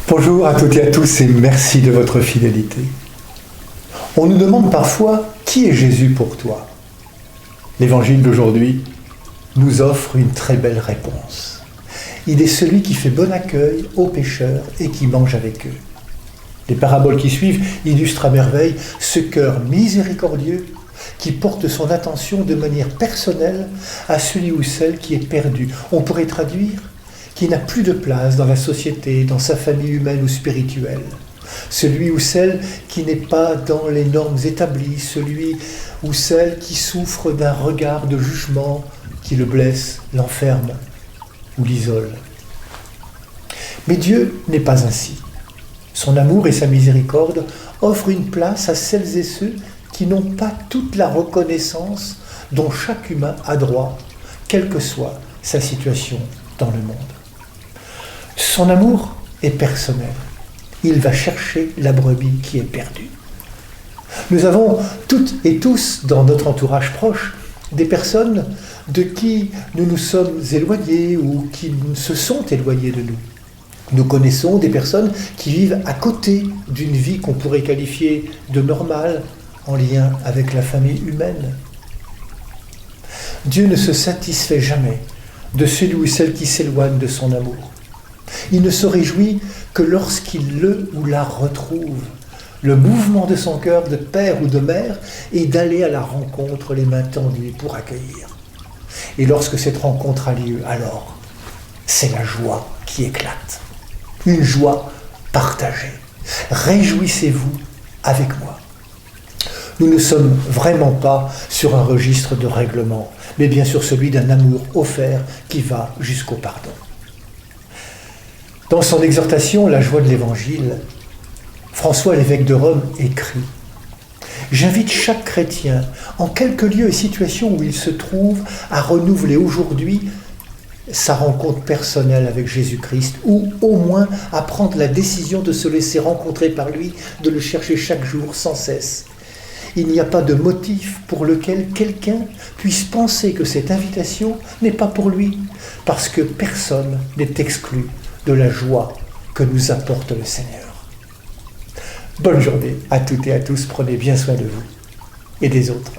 Bonjour à toutes et à tous et merci de votre fidélité. On nous demande parfois qui est Jésus pour toi. L'évangile d'aujourd'hui nous offre une très belle réponse. Il est celui qui fait bon accueil aux pécheurs et qui mange avec eux. Les paraboles qui suivent illustrent à merveille ce cœur miséricordieux qui porte son attention de manière personnelle à celui ou celle qui est perdu. On pourrait traduire qui n'a plus de place dans la société, dans sa famille humaine ou spirituelle. Celui ou celle qui n'est pas dans les normes établies, celui ou celle qui souffre d'un regard de jugement qui le blesse, l'enferme ou l'isole. Mais Dieu n'est pas ainsi. Son amour et sa miséricorde offrent une place à celles et ceux qui n'ont pas toute la reconnaissance dont chaque humain a droit, quelle que soit sa situation dans le monde. Son amour est personnel. Il va chercher la brebis qui est perdue. Nous avons toutes et tous dans notre entourage proche des personnes de qui nous nous sommes éloignés ou qui se sont éloignés de nous. Nous connaissons des personnes qui vivent à côté d'une vie qu'on pourrait qualifier de normale en lien avec la famille humaine. Dieu ne se satisfait jamais de celui ou celle qui s'éloigne de son amour. Il ne se réjouit que lorsqu'il le ou la retrouve. Le mouvement de son cœur de père ou de mère est d'aller à la rencontre les mains tendues pour accueillir. Et lorsque cette rencontre a lieu, alors, c'est la joie qui éclate. Une joie partagée. Réjouissez-vous avec moi. Nous ne sommes vraiment pas sur un registre de règlement, mais bien sur celui d'un amour offert qui va jusqu'au pardon. Dans son exhortation « La joie de l'Évangile », François l'évêque de Rome écrit « J'invite chaque chrétien, en quelque lieu et situation où il se trouve, à renouveler aujourd'hui sa rencontre personnelle avec Jésus-Christ, ou au moins à prendre la décision de se laisser rencontrer par lui, de le chercher chaque jour sans cesse. Il n'y a pas de motif pour lequel quelqu'un puisse penser que cette invitation n'est pas pour lui, parce que personne n'est exclu de la joie que nous apporte le Seigneur. Bonne journée à toutes et à tous, prenez bien soin de vous et des autres.